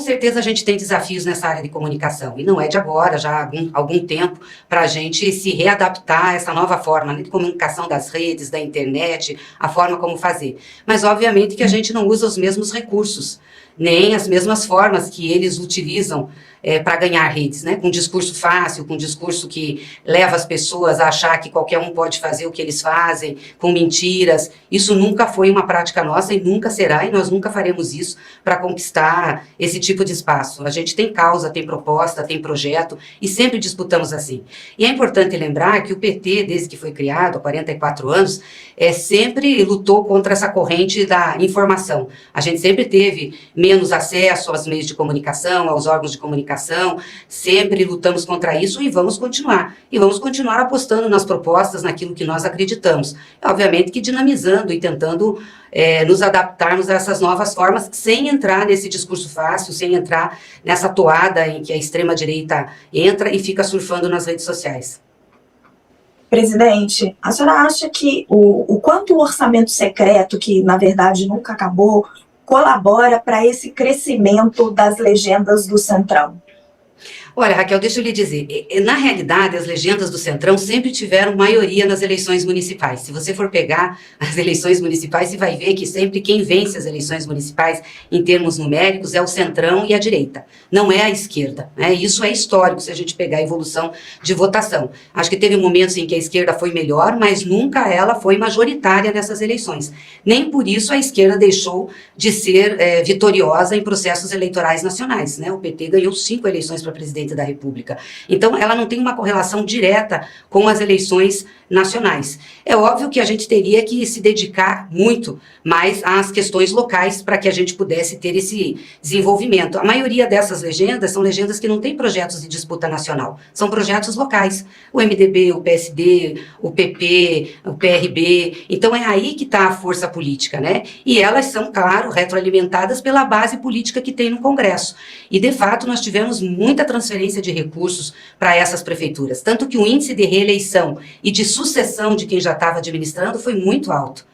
certeza a gente tem desafios nessa área de comunicação, e não é de agora, já há algum tempo, para a gente se readaptar a essa nova forma, né, de comunicação das redes, da internet, a forma como fazer. Mas, obviamente, que a gente não usa os mesmos recursos, nem as mesmas formas que eles utilizam para ganhar redes, né? Com discurso fácil, com discurso que leva as pessoas a achar que qualquer um pode fazer o que eles fazem, com mentiras. Isso nunca foi uma prática nossa e nunca será, e nós nunca faremos isso para conquistar esse tipo de espaço. A gente tem causa, tem proposta, tem projeto e sempre disputamos assim. E é importante lembrar que o PT, desde que foi criado, há 44 anos, sempre lutou contra essa corrente da informação. A gente sempre teve menos acesso aos meios de comunicação, aos órgãos de comunicação, sempre lutamos contra isso e vamos continuar. E vamos continuar apostando nas propostas, naquilo que nós acreditamos. Obviamente que dinamizando e tentando nos adaptarmos a essas novas formas, sem entrar nesse discurso fácil, sem entrar nessa toada em que a extrema-direita entra e fica surfando nas redes sociais. Presidente, a senhora acha que o quanto o orçamento secreto, que na verdade nunca acabou, colabora para esse crescimento das legendas do Centrão? Olha, Raquel, deixa eu lhe dizer, na realidade, as legendas do Centrão sempre tiveram maioria nas eleições municipais. Se você for pegar as eleições municipais, você vai ver que sempre quem vence as eleições municipais, em termos numéricos, é o Centrão e a direita, não é a esquerda, né? Isso é histórico, se a gente pegar a evolução de votação. Acho que teve momentos em que a esquerda foi melhor, mas nunca ela foi majoritária nessas eleições. Nem por isso a esquerda deixou de ser vitoriosa em processos eleitorais nacionais, né? O PT ganhou 5 eleições para presidente da República. Então, ela não tem uma correlação direta com as eleições nacionais. É óbvio que a gente teria que se dedicar muito mais às questões locais para que a gente pudesse ter esse desenvolvimento. A maioria dessas legendas são legendas que não têm projetos de disputa nacional, são projetos locais. O MDB, o PSD, o PP, o PRB. Então, é aí que está a força política, né? E elas são, claro, retroalimentadas pela base política que tem no Congresso. E, de fato, nós tivemos muita transferência de recursos para essas prefeituras, tanto que o índice de reeleição e de sucessão de quem já estava administrando foi muito alto.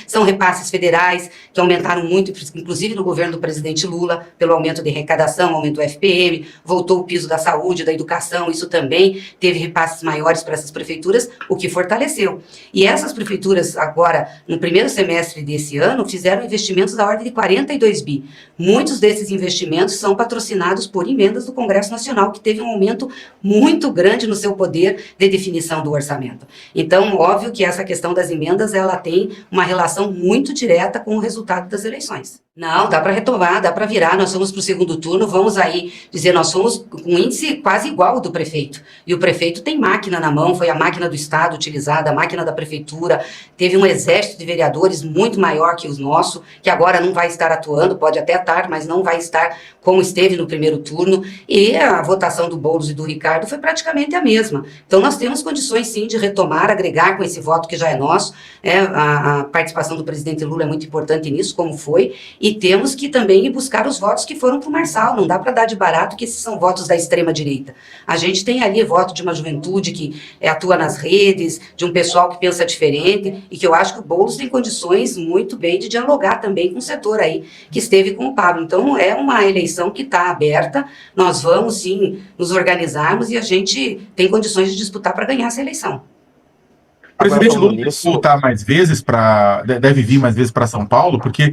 São repasses federais que aumentaram muito, inclusive no governo do presidente Lula, pelo aumento de arrecadação, aumento do FPM, voltou o piso da saúde, da educação, isso também teve repasses maiores para essas prefeituras, o que fortaleceu. E essas prefeituras, agora, no primeiro semestre desse ano, fizeram investimentos da ordem de 42 bi. Muitos desses investimentos são patrocinados por emendas do Congresso Nacional, que teve um aumento muito grande no seu poder de definição do orçamento. Então, óbvio que essa questão das emendas, ela tem uma relação muito direta com o resultado das eleições. Não, dá para retomar, dá para virar, nós fomos para o segundo turno, vamos aí dizer, nós fomos com um índice quase igual ao do prefeito, e o prefeito tem máquina na mão, foi a máquina do Estado utilizada, a máquina da prefeitura, teve um exército de vereadores muito maior que o nosso, que agora não vai estar atuando, pode até estar, mas não vai estar como esteve no primeiro turno, e a votação do Boulos e do Ricardo foi praticamente a mesma. Então nós temos condições sim de retomar, agregar com esse voto que já é nosso, a participação do presidente Lula é muito importante nisso, como foi, e temos que também ir buscar os votos que foram para o Marçal, não dá para dar de barato que esses são votos da extrema-direita. A gente tem ali voto de uma juventude que atua nas redes, de um pessoal que pensa diferente, e que eu acho que o Boulos tem condições muito bem de dialogar também com o setor aí, que esteve com o Pablo. Então, é uma eleição que está aberta, nós vamos sim nos organizarmos e a gente tem condições de disputar para ganhar essa eleição. O presidente Lula deve voltar mais vezes deve vir mais vezes para São Paulo, porque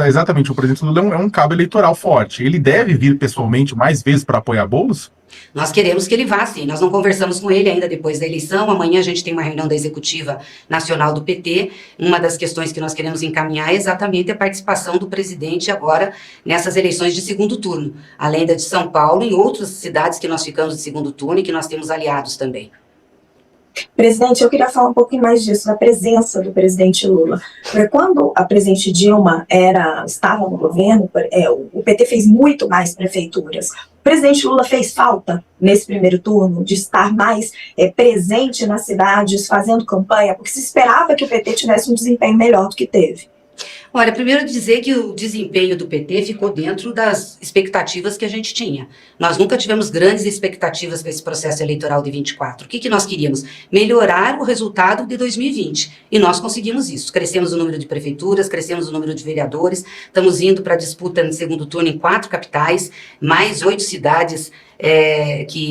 exatamente, o presidente Lula é um cabo eleitoral forte. Ele deve vir pessoalmente mais vezes para apoiar Boulos? Nós queremos que ele vá, sim. Nós não conversamos com ele ainda depois da eleição. Amanhã a gente tem uma reunião da Executiva Nacional do PT. Uma das questões que nós queremos encaminhar é exatamente a participação do presidente agora nessas eleições de segundo turno, além da de São Paulo, em outras cidades que nós ficamos de segundo turno e que nós temos aliados também. Presidente, eu queria falar um pouquinho mais disso, da presença do presidente Lula. Porque quando a presidente Dilma estava no governo, o PT fez muito mais prefeituras. O presidente Lula fez falta, nesse primeiro turno, de estar mais presente nas cidades, fazendo campanha, porque se esperava que o PT tivesse um desempenho melhor do que teve. Olha, primeiro dizer que o desempenho do PT ficou dentro das expectativas que a gente tinha. Nós nunca tivemos grandes expectativas para esse processo eleitoral de 24. O que nós queríamos? Melhorar o resultado de 2020. E nós conseguimos isso. Crescemos o número de prefeituras, crescemos o número de vereadores, estamos indo para a disputa no segundo turno em 4 capitais, mais 8 cidades,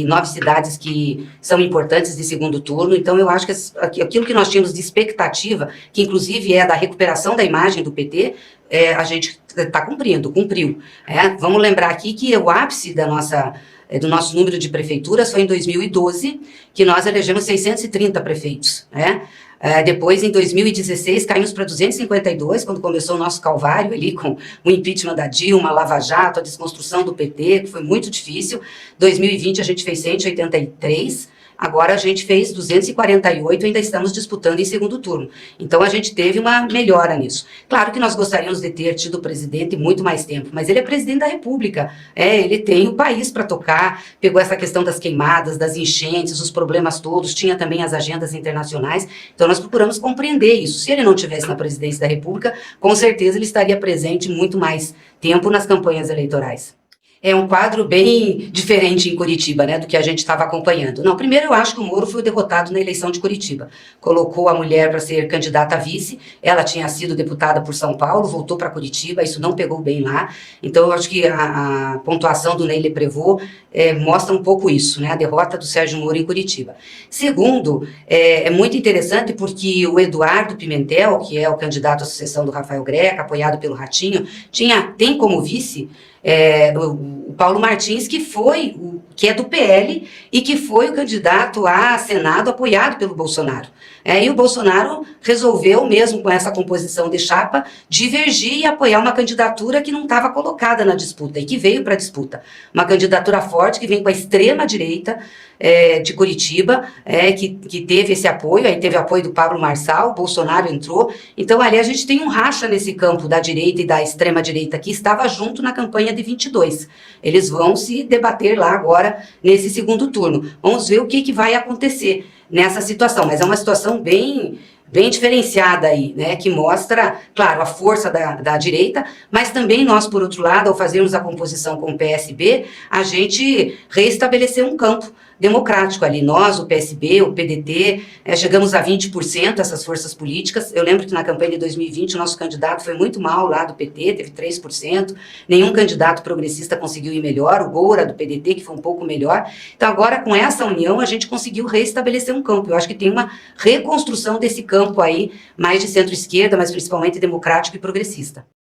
9 cidades que são importantes de segundo turno. Então, eu acho que aquilo que nós tínhamos de expectativa, que inclusive é da recuperação da imagem do PT, a gente está cumpriu. Vamos lembrar aqui que o ápice do nosso número de prefeituras foi em 2012, que nós elegemos 630 prefeitos, depois, em 2016, caímos para 252, quando começou o nosso calvário ali com o impeachment da Dilma, a Lava Jato, a desconstrução do PT, que foi muito difícil. 2020 a gente fez 183, agora a gente fez 248 e ainda estamos disputando em segundo turno. Então a gente teve uma melhora nisso. Claro que nós gostaríamos de ter tido o presidente muito mais tempo, mas ele é presidente da República, ele tem o país para tocar, pegou essa questão das queimadas, das enchentes, os problemas todos, tinha também as agendas internacionais, então nós procuramos compreender isso. Se ele não estivesse na presidência da República, com certeza ele estaria presente muito mais tempo nas campanhas eleitorais. É um quadro bem diferente em Curitiba, do que a gente estava acompanhando. Não, primeiro eu acho que o Moro foi derrotado na eleição de Curitiba. Colocou a mulher para ser candidata a vice, ela tinha sido deputada por São Paulo, voltou para Curitiba, isso não pegou bem lá. Então eu acho que a pontuação do Ney Leprevaux mostra um pouco isso, a derrota do Sérgio Moro em Curitiba. Segundo, é muito interessante porque o Eduardo Pimentel, que é o candidato à sucessão do Rafael Greca, apoiado pelo Ratinho, tem como vice o Paulo Martins, que é do PL e que foi o candidato a Senado apoiado pelo Bolsonaro. E o Bolsonaro resolveu, mesmo com essa composição de chapa, divergir e apoiar uma candidatura que não estava colocada na disputa e que veio para a disputa. Uma candidatura forte que vem com a extrema-direita de Curitiba, que teve esse apoio, aí teve apoio do Pablo Marçal, o Bolsonaro entrou. Então, ali a gente tem um racha nesse campo da direita e da extrema-direita que estava junto na campanha de 22. Eles vão se debater lá agora nesse segundo turno. Vamos ver o que vai acontecer nessa situação, mas é uma situação bem diferenciada aí, que mostra, claro, a força da direita, mas também nós, por outro lado, ao fazermos a composição com o PSB, a gente reestabeleceu um campo democrático ali. Nós, o PSB, o PDT, chegamos a 20%, essas forças políticas. Eu lembro que na campanha de 2020 o nosso candidato foi muito mal lá do PT, teve 3%, nenhum candidato progressista conseguiu ir melhor, o Goura do PDT, que foi um pouco melhor. Então agora, com essa união, a gente conseguiu reestabelecer um campo. Eu acho que tem uma reconstrução desse campo aí, mais de centro-esquerda, mas principalmente democrático e progressista.